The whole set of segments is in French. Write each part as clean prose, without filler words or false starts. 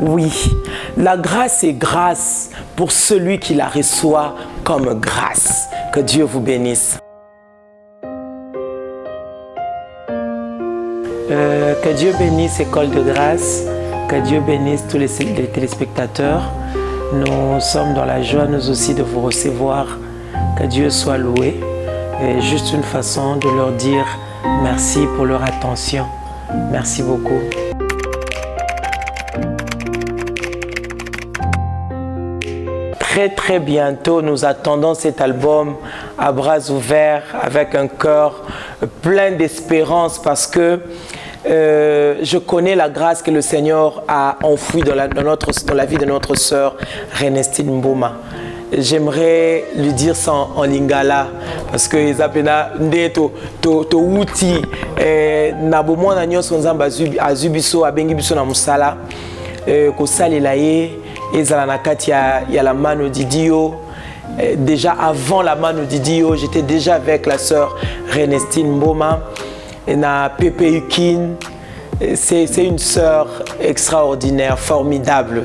Oui, la grâce est grâce pour celui qui la reçoit comme grâce. Que Dieu vous bénisse. Que Dieu bénisse École de Grâce, que Dieu bénisse tous les téléspectateurs. Nous sommes dans la joie, nous aussi, de vous recevoir. Que Dieu soit loué. Et juste une façon de leur dire merci pour leur attention. Merci beaucoup. Très bientôt, nous attendons cet album à bras ouverts, avec un cœur plein d'espérance, parce que je connais la grâce que le Seigneur a enfouie dans la vie de notre sœur Renestine Mboma. J'aimerais lui dire ça en lingala, parce que ils appellent to wuti na bomo na nyonso nzamba azubiso abengi biso na musala ko salela ye ezala na kati ya la mano Didio. Déjà avant la mano Didio, j'étais déjà avec la sœur Renestine Mboma et na Pepe Ukin. C'est une sœur extraordinaire, formidable,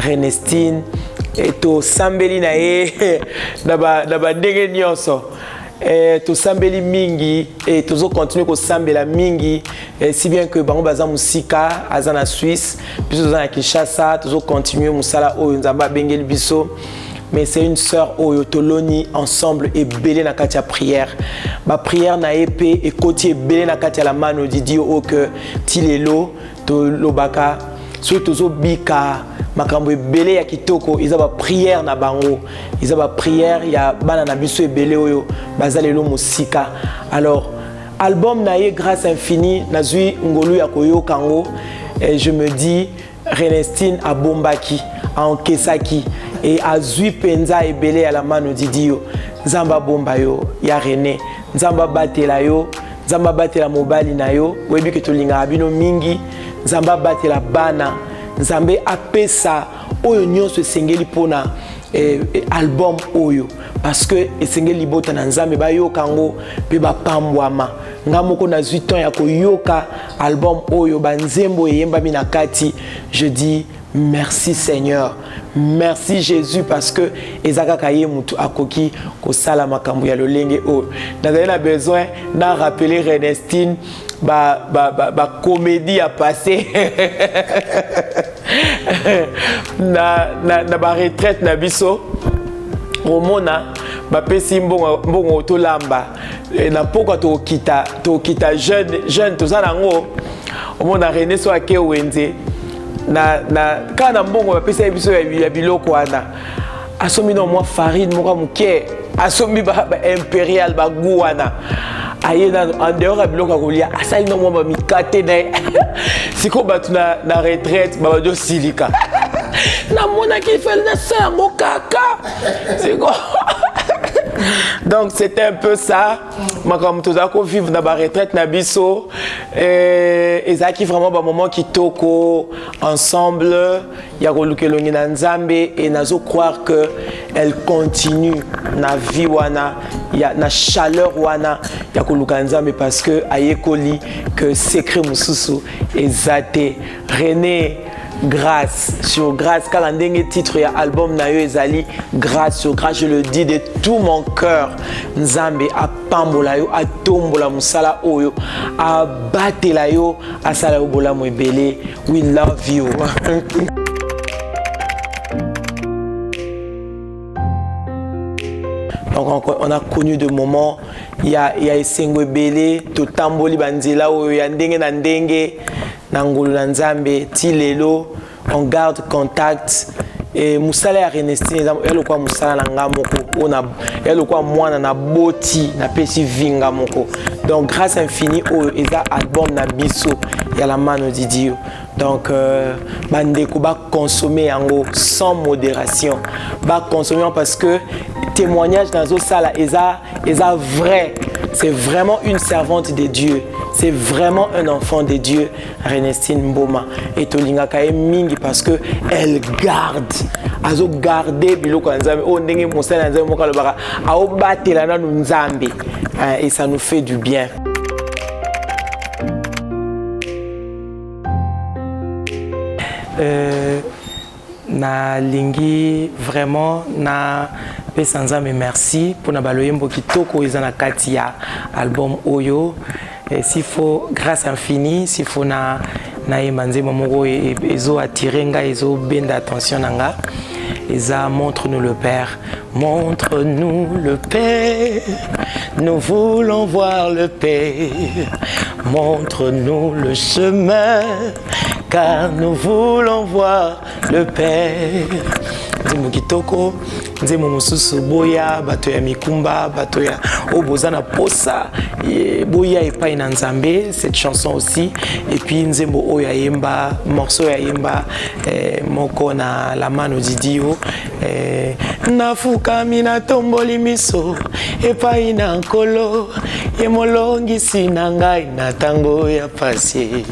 Renestine. Et to sambeli na ye na ba ndenge nyonso to sambeli mingi et tozo continuer ko sambela mingi si bien que bango baza musika aza na Suisse biso za na Kinshasa tozo continuer musala oyo nzamba bengeli biso. Mais c'est une sœur oyo toloni ensemble et belé na kati ya prière. Ba prière na épée et côté belé na kati ya la mano Didio o que tilelo to lobaka so tozo bika makambo ebele ya kitoko iza ba prière na bango iza ba prière ya bana na biso ebele oyo bazalelo musika. Alors album na ye grâce infinie nazui ngolu ya koyoka ngo et je me dis Renestine a bombaki a enkesaki et azui penza ebele ya la mano Didio. Nzamba bomba yo ya René, nzamba batela yo, nzamba batela mobali na yo webi ke tolinga abino mingi, nzamba batela bana, nzambe apesa oyo nyonso esengeli pona album oyo, parce que esengeli bota na nzambe bayoka ngo pe bapambwama nga moko na 8 ans ya koyoka album oyo banzembo eyembami na kati. Je dis merci Seigneur, merci Jésus, parce que ezakaka ye mutu akoki kosala makambo ya lolenge oyo. Nazali na besoin na rappeler Renestine ba comédie a passé na ba retraite na biso omona ba pesi mbongo to lamba na poko to kita jeune to za nango omona René so ake wenze na kana mbongo ba pesi biso ya biloko wana asomi no mwa farine moko muke asomi ba impérial ba guana ayena en dehors ya biloko kolia asali no mwa ba mikate na siko batu na retraite ba do silika na mona ki fait na sango kaka siko. Donc c'était un peu ça. Comme tout ça, vivre dans la retraite na biso et ça qui vraiment un moment qui toko ensemble. Il y a Rolukelongi na Nzambe et nazo croire que elle continue na vie wana, il y a na chaleur wana, il y a Roluka Nzambe parce que ayekoli que secret mususu ezate René. Grâce sur grâce, car un dernier titre et album na yo ezali grâce sur grâce, je le dis de tout mon cœur. Nzambe a pambola yo, a tombola musala oyo, a batela yo, a sala yo bola mo ebele. We love you. Donc on a connu des moments, il y a esengo ebele, to tamboli banzela oyo ya ndenge na ndenge. Nangulu na Nzambe tilelo, on garde contact et musala ya Renestine elo kwa musala na ngamoko ona elo kwa mwana na boti na pesi vinga moko. Donc grâce infinie au eza album na biso ya la mano Didio. Donc bandeko ba consommer yango sans modération, ba consommer parce que témoignage dans sala eza vrai. C'est vraiment une servante de Dieu. C'est vraiment un enfant de Dieu, Renestine Mboma. Et Tolinga Kaye Mingi parce que elle garde. Azo garder biloko nzambe. Oh ndenge mosala nzambe moka lobaka. Ao batela na nzambe. Et ça nous fait du bien. na lingi vraiment na pesa nzambe merci pour na baloyembo kitoko eza na kati ya album oyo. S'il faut grâce infinie, s'il faut na yemba nzembo moko ezo attirer nga ezo benda attention nanga. Eza montre-nous le Père, montre-nous le Père, nous voulons voir le Père, montre-nous le chemin, car nous voulons voir le Père. Nzembo kitoko, nzembo mosusu boya, bato ya mikumba, bato ya obozana posa, boya epai na nzambe, cette chanson aussi. Et puis nzembo oya yemba, morceau ya yemba, moko na la mano didio, nafukami na tomboli miso, epai na nkolo, yemolongisi na ngai na tango ya pasi.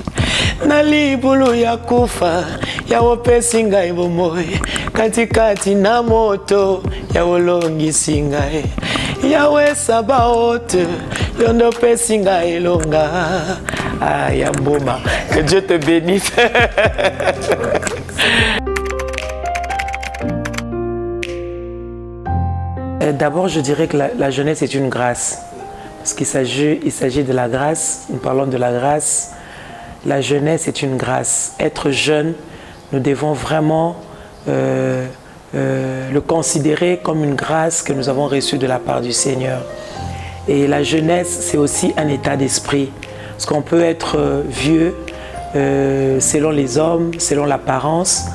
Na libulu ya kufa, ya wopesi ngai bomoi, katikati na moto, ya wolongisi ngai. Yawe Sabaoth, yondo pesi ngai longa. Ah, ya mboma, que Dieu te bénisse. D'abord, je dirais que la jeunesse est une grâce. Parce qu'il s'agit de la grâce, nous parlons de la grâce. La jeunesse est une grâce. Être jeune, nous devons vraiment le considérer comme une grâce que nous avons reçue de la part du Seigneur. Et la jeunesse, c'est aussi un état d'esprit. Parce qu'on peut être vieux selon les hommes, selon l'apparence,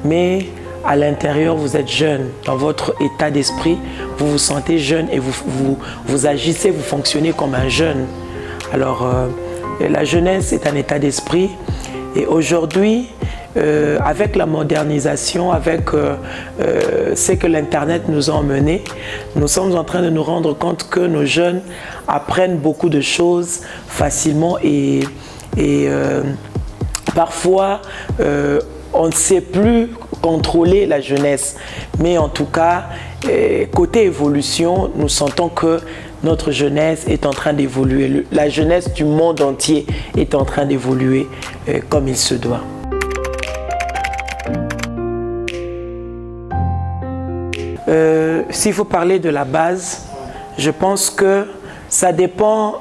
mais à l'intérieur, vous êtes jeune. Dans votre état d'esprit, vous vous sentez jeune et vous agissez, vous fonctionnez comme un jeune. Alors, la jeunesse est un état d'esprit. Et aujourd'hui, avec la modernisation, avec ce que l'Internet nous a emmené, nous sommes en train de nous rendre compte que nos jeunes apprennent beaucoup de choses facilement et parfois, on ne sait plus contrôler la jeunesse. Mais en tout cas, côté évolution, nous sentons que notre jeunesse est en train d'évoluer. La jeunesse du monde entier est en train d'évoluer comme il se doit. S'il faut parler de la base, je pense que ça dépend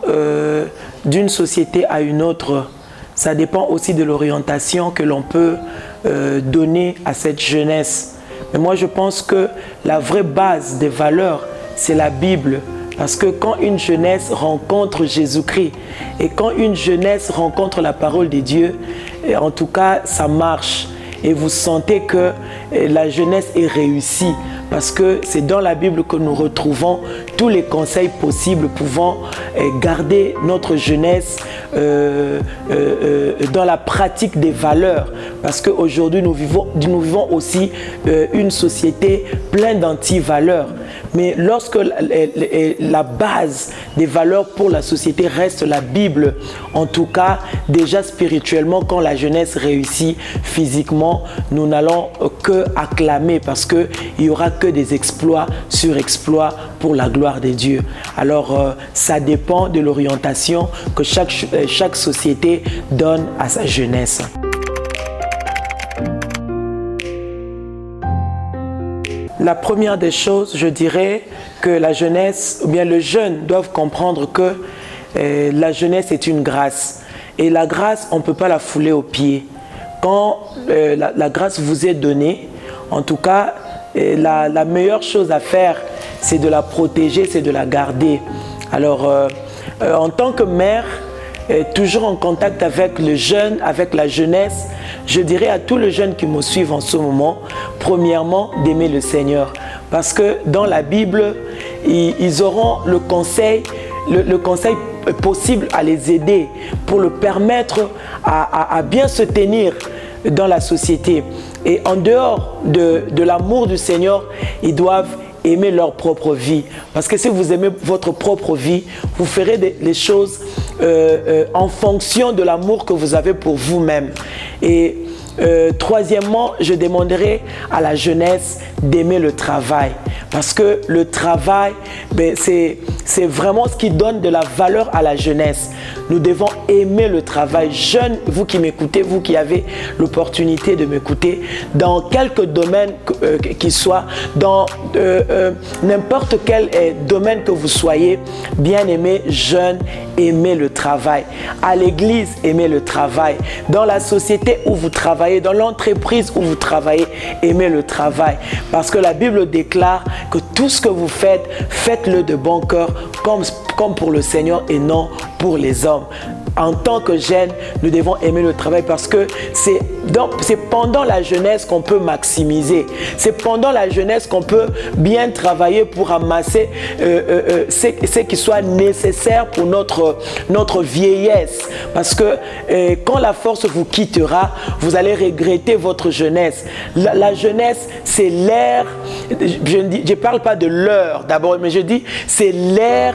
d'une société à une autre. Ça dépend aussi de l'orientation que l'on peut donner à cette jeunesse. Mais moi, je pense que la vraie base des valeurs, c'est la Bible. Parce que quand une jeunesse rencontre Jésus-Christ et quand une jeunesse rencontre la parole de Dieu, en tout cas, ça marche. Et vous sentez que la jeunesse est réussie. Parce que c'est dans la Bible que nous retrouvons tous les conseils possibles pouvant garder notre jeunesse dans la pratique des valeurs. Parce qu'aujourd'hui, nous vivons aussi une société pleine d'anti-valeurs. Mais lorsque la base des valeurs pour la société reste la Bible, en tout cas, déjà spirituellement, quand la jeunesse réussit physiquement, nous n'allons que acclamer parce qu'il n'y aura que des exploits sur exploits pour la gloire de Dieu. Alors, ça dépend de l'orientation que chaque société donne à sa jeunesse. La première des choses, je dirais que la jeunesse, ou bien le jeune, doivent comprendre que la jeunesse est une grâce. Et la grâce, on ne peut pas la fouler aux pieds. Quand la grâce vous est donnée, en tout cas, la meilleure chose à faire, c'est de la protéger, c'est de la garder. Alors, en tant que mère, toujours en contact avec le jeune, avec la jeunesse, je dirais à tous les jeunes qui me suivent en ce moment, premièrement, d'aimer le Seigneur. Parce que dans la Bible, ils auront le conseil possible à les aider pour le permettre à bien se tenir dans la société. Et en dehors de l'amour du Seigneur, ils doivent aimer leur propre vie. Parce que si vous aimez votre propre vie, vous ferez les choses en fonction de l'amour que vous avez pour vous-même. Et troisièmement, je demanderai à la jeunesse d'aimer le travail. Parce que le travail, c'est vraiment ce qui donne de la valeur à la jeunesse. nous devons aimer le travail. Jeunes, vous qui m'écoutez, vous qui avez l'opportunité de m'écouter, dans quelque domaine qu'il soit, dans n'importe quel domaine que vous soyez, bien aimés, jeunes, aimez le travail. À l'église, aimez le travail. Dans la société où vous travaillez, dans l'entreprise où vous travaillez, aimez le travail. Parce que la Bible déclare que tout ce que vous faites, faites-le de bon cœur, comme pour le Seigneur et non pour les hommes. En tant que jeunes, nous devons aimer le travail parce que c'est pendant la jeunesse qu'on peut maximiser. C'est pendant la jeunesse qu'on peut bien travailler pour amasser ce qui soit nécessaire pour notre vieillesse. Parce que quand la force vous quittera, vous allez regretter votre jeunesse. La jeunesse, c'est l'ère, je ne parle pas de l'heure d'abord, mais je dis c'est l'ère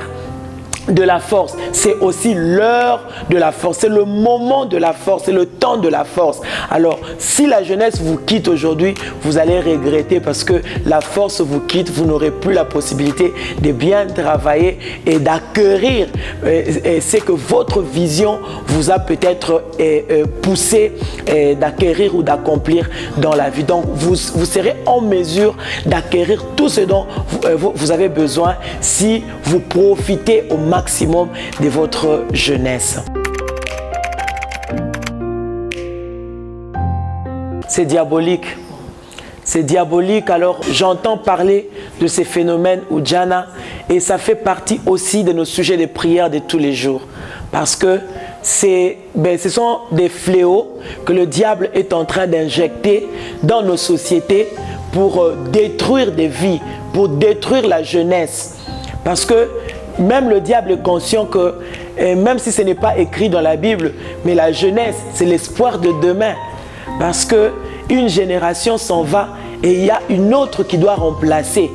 de la force, c'est aussi l'heure de la force, c'est le moment de la force, c'est le temps de la force. Alors, si la jeunesse vous quitte aujourd'hui, vous allez regretter parce que la force vous quitte, vous n'aurez plus la possibilité de bien travailler et d'acquérir ce que votre vision vous a peut-être poussé d'acquérir ou d'accomplir dans la vie. Donc, vous serez en mesure d'acquérir tout ce dont vous avez besoin si vous profitez au maximum de votre jeunesse. C'est diabolique. C'est diabolique. Alors, j'entends parler de ces phénomènes Ujana et ça fait partie aussi de nos sujets de prière de tous les jours. Parce que ce sont des fléaux que le diable est en train d'injecter dans nos sociétés pour détruire des vies, pour détruire la jeunesse. Parce que même le diable est conscient que, même si ce n'est pas écrit dans la Bible, mais la jeunesse, c'est l'espoir de demain. Parce qu'une génération s'en va et il y a une autre qui doit remplacer.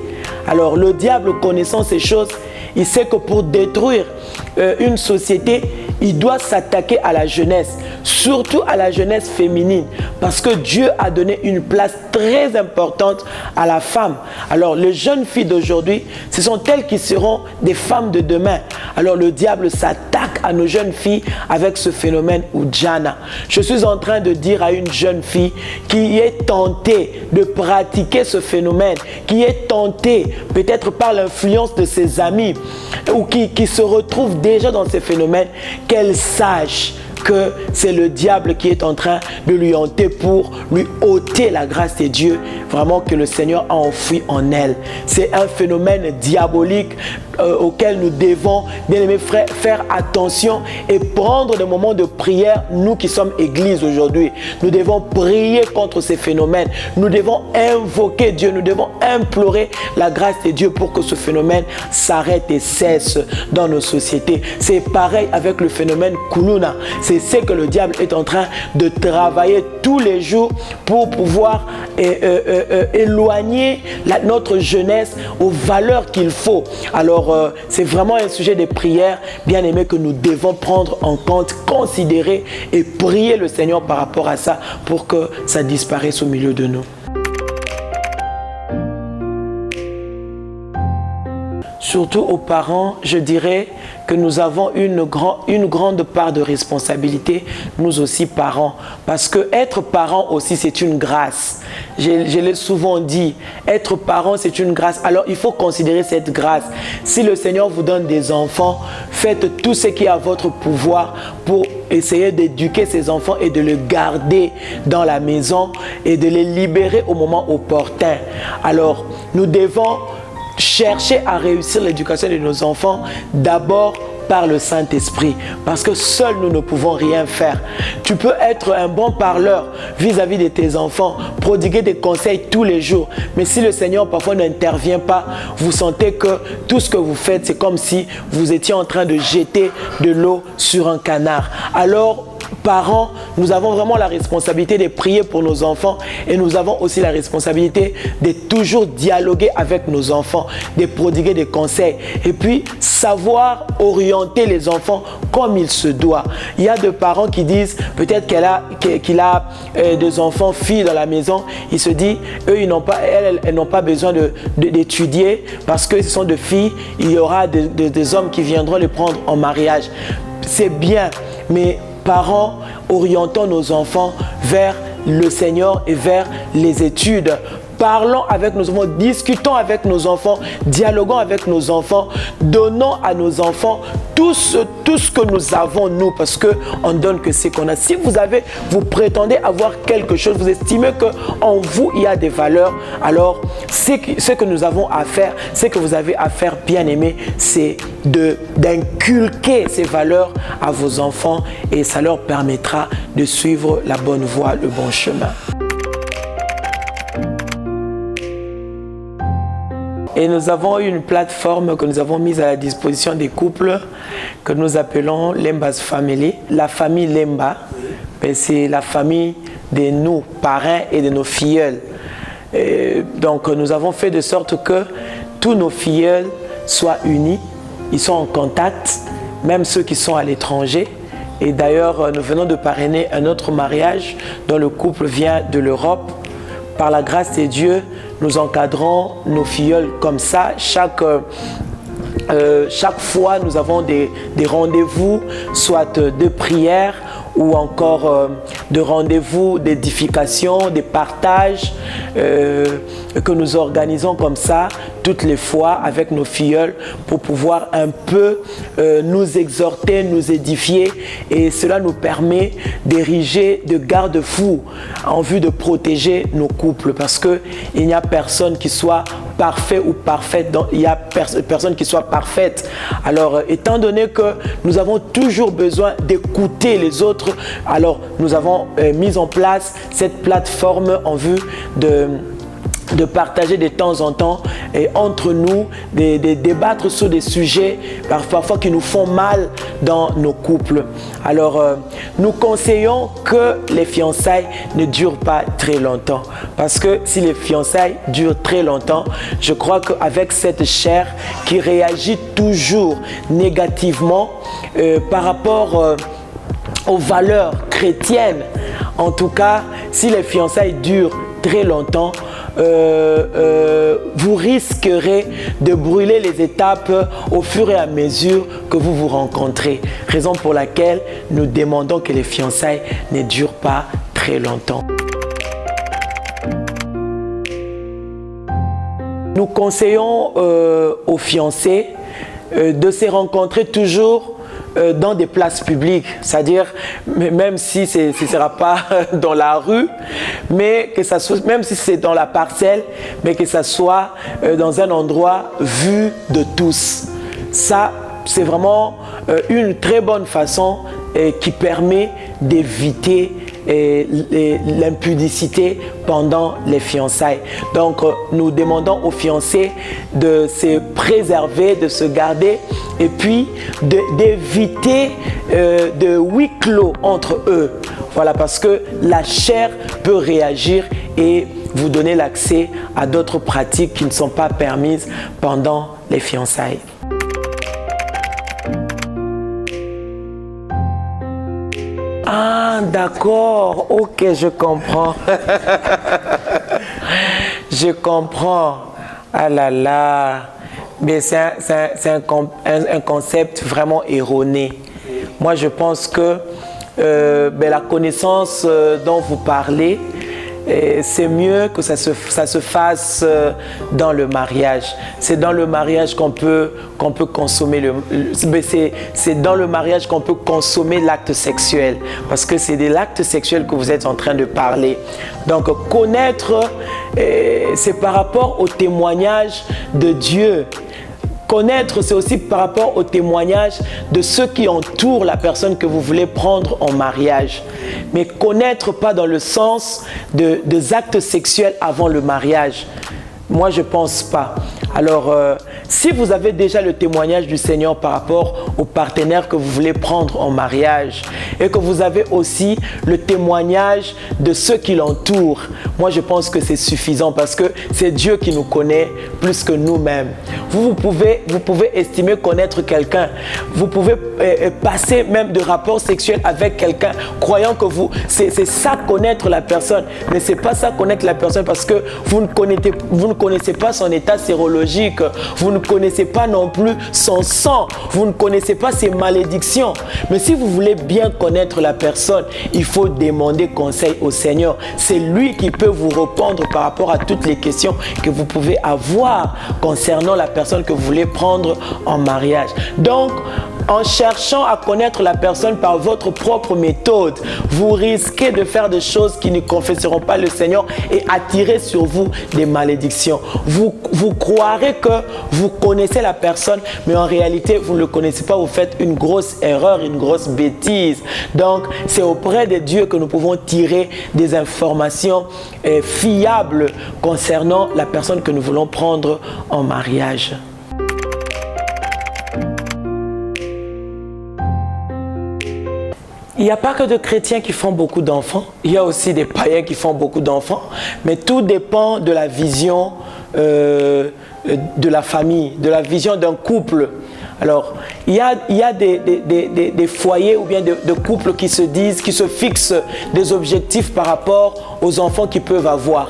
Alors le diable, connaissant ces choses, il sait que pour détruire une société, il doit s'attaquer à la jeunesse, surtout à la jeunesse féminine, parce que Dieu a donné une place très importante à la femme. Alors les jeunes filles d'aujourd'hui, ce sont elles qui seront des femmes de demain. Alors le diable s'attaque à nos jeunes filles avec ce phénomène Ujana. Je suis en train de dire à une jeune fille qui est tentée de pratiquer ce phénomène, qui est tentée peut-être par l'influence de ses amis ou qui se retrouve déjà dans ces phénomènes, qu'elle sache que c'est le diable qui est en train de lui hanter pour lui ôter la grâce de Dieu, vraiment que le Seigneur a enfoui en elle. C'est un phénomène diabolique auquel nous devons, bien aimés frères, faire attention et prendre des moments de prière. Nous qui sommes église aujourd'hui, nous devons prier contre ces phénomènes. Nous devons invoquer Dieu, nous devons implorer la grâce de Dieu pour que ce phénomène s'arrête et cesse dans nos sociétés. C'est pareil avec le phénomène Kuluna. C'est ce que le diable est en train de travailler tous les jours pour pouvoir éloigner notre jeunesse aux valeurs qu'il faut. Alors, c'est vraiment un sujet de prière, bien aimé, que nous devons prendre en compte, considérer et prier le Seigneur par rapport à ça pour que ça disparaisse au milieu de nous. Surtout aux parents, je dirais que nous avons une grande part de responsabilité, nous aussi parents. Parce que être parent aussi, c'est une grâce. Je l'ai souvent dit, être parent, c'est une grâce. Alors, il faut considérer cette grâce. Si le Seigneur vous donne des enfants, faites tout ce qui est à votre pouvoir pour essayer d'éduquer ces enfants et de les garder dans la maison et de les libérer au moment opportun. Alors, nous devons chercher à réussir l'éducation de nos enfants d'abord par le Saint-Esprit, parce que seuls nous ne pouvons rien faire. Tu peux être un bon parleur vis-à-vis de tes enfants, prodiguer des conseils tous les jours, mais si le Seigneur parfois n'intervient pas, vous sentez que tout ce que vous faites, c'est comme si vous étiez en train de jeter de l'eau sur un canard. Alors, parents, nous avons vraiment la responsabilité de prier pour nos enfants et nous avons aussi la responsabilité de toujours dialoguer avec nos enfants, de prodiguer des conseils et puis savoir orienter les enfants comme il se doit. Il y a des parents qui disent peut-être qu'il a des enfants filles dans la maison, il se dit elles n'ont pas besoin d'étudier parce que ce sont des filles, il y aura des hommes qui viendront les prendre en mariage. c'est bien, mais parents, orientons nos enfants vers le Seigneur et vers les études. Parlons avec nos enfants, discutons avec nos enfants, dialoguons avec nos enfants, donnons à nos enfants tout ce que nous avons nous, parce qu'on ne donne que ce qu'on a. Si vous prétendez avoir quelque chose, vous estimez qu'en vous il y a des valeurs, alors ce que nous avons à faire, ce que vous avez à faire, bien aimé, c'est d'inculquer ces valeurs à vos enfants et ça leur permettra de suivre la bonne voie, le bon chemin. Et nous avons une plateforme que nous avons mise à la disposition des couples que nous appelons Lemba's Family. La famille Lemba, c'est la famille de nos parrains et de nos filleuls. Et donc nous avons fait de sorte que tous nos filleuls soient unis, ils sont en contact, même ceux qui sont à l'étranger. Et d'ailleurs, nous venons de parrainer un autre mariage dont le couple vient de l'Europe. Par la grâce de Dieu, nous encadrons nos filleuls comme ça. Chaque fois, nous avons des rendez-vous, soit de prière ou encore de rendez-vous d'édification, des partages que nous organisons comme ça toutes les fois avec nos filleuls pour pouvoir un peu nous exhorter, nous édifier, et cela nous permet d'ériger de garde-fous en vue de protéger nos couples, parce qu'il n'y a personne qui soit parfait ou parfaite, il n'y a personne qui soit parfaite. Alors étant donné que nous avons toujours besoin d'écouter les autres, alors nous avons mis en place cette plateforme en vue de partager de temps en temps et entre nous, de débattre sur des sujets parfois qui nous font mal dans nos couples. Alors, nous conseillons que les fiançailles ne durent pas très longtemps. Parce que si les fiançailles durent très longtemps, je crois qu'avec cette chair qui réagit toujours négativement par rapport aux valeurs chrétiennes, en tout cas, si les fiançailles durent très longtemps, vous risquerez de brûler les étapes au fur et à mesure que vous vous rencontrez. Raison pour laquelle nous demandons que les fiançailles ne durent pas très longtemps. Nous conseillons aux fiancés de se rencontrer toujours dans des places publiques, c'est-à-dire même si ce ne sera pas dans la rue, mais que ça soit, même si c'est dans la parcelle, mais que ça soit dans un endroit vu de tous. Ça, c'est vraiment une très bonne façon qui permet d'éviter l'impudicité pendant les fiançailles. Donc, nous demandons aux fiancés de se préserver, de se garder et puis d'éviter de huis clos entre eux. Voilà, parce que la chair peut réagir et vous donner l'accès à d'autres pratiques qui ne sont pas permises pendant les fiançailles. Ah, d'accord, ok, je comprends. Je comprends. Ah là là. Mais c'est un concept vraiment erroné. Moi, je pense que la connaissance dont vous parlez, c'est mieux que ça se fasse dans le mariage. C'est dans le mariage qu'on peut consommer c'est dans le mariage qu'on peut consommer l'acte sexuel, parce que c'est de l'acte sexuel que vous êtes en train de parler. Donc connaître, c'est par rapport au témoignage de Dieu. Connaître, c'est aussi par rapport au témoignage de ceux qui entourent la personne que vous voulez prendre en mariage. Mais connaître pas dans le sens des actes sexuels avant le mariage. Moi, je ne pense pas. Alors, si vous avez déjà le témoignage du Seigneur par rapport au partenaire que vous voulez prendre en mariage et que vous avez aussi le témoignage de ceux qui l'entourent, moi, je pense que c'est suffisant parce que c'est Dieu qui nous connaît plus que nous-mêmes. Vous pouvez estimer connaître quelqu'un. Vous pouvez passer même de rapports sexuels avec quelqu'un, croyant que c'est ça connaître la personne. Mais ce n'est pas ça connaître la personne parce que vous ne connaissez pas son état sérologique. généalogique, vous ne connaissez pas non plus son sang, vous ne connaissez pas ses malédictions. Mais si vous voulez bien connaître la personne, il faut demander conseil au Seigneur. C'est lui qui peut vous répondre par rapport à toutes les questions que vous pouvez avoir concernant la personne que vous voulez prendre en mariage. Donc, en cherchant à connaître la personne par votre propre méthode, vous risquez de faire des choses qui ne confesseront pas le Seigneur et attirer sur vous des malédictions. Vous croirez que vous connaissez la personne, mais en réalité, vous ne le connaissez pas. Vous faites une grosse erreur, une grosse bêtise. Donc, c'est auprès de Dieu que nous pouvons tirer des informations fiables concernant la personne que nous voulons prendre en mariage. Il n'y a pas que de chrétiens qui font beaucoup d'enfants, il y a aussi des païens qui font beaucoup d'enfants, mais tout dépend de la vision de la famille, de la vision d'un couple. Alors, il y a des foyers ou bien de couples qui se disent, qui se fixent des objectifs par rapport aux enfants qu'ils peuvent avoir.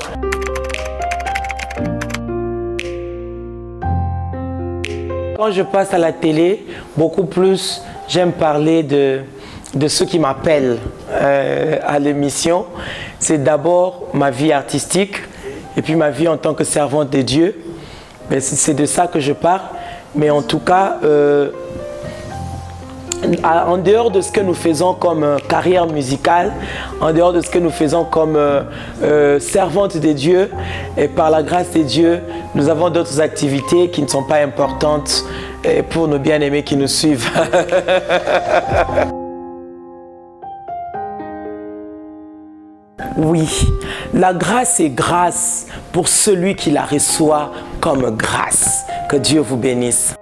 Quand je passe à la télé, beaucoup plus, j'aime parler de ceux qui m'appellent à l'émission. C'est d'abord ma vie artistique et puis ma vie en tant que servante de Dieu. C'est de ça que je parle. Mais en tout cas, en dehors de ce que nous faisons comme carrière musicale, en dehors de ce que nous faisons comme servante de Dieu, et par la grâce de Dieu, nous avons d'autres activités qui ne sont pas importantes pour nos bien-aimés qui nous suivent. Oui, la grâce est grâce pour celui qui la reçoit comme grâce. Que Dieu vous bénisse.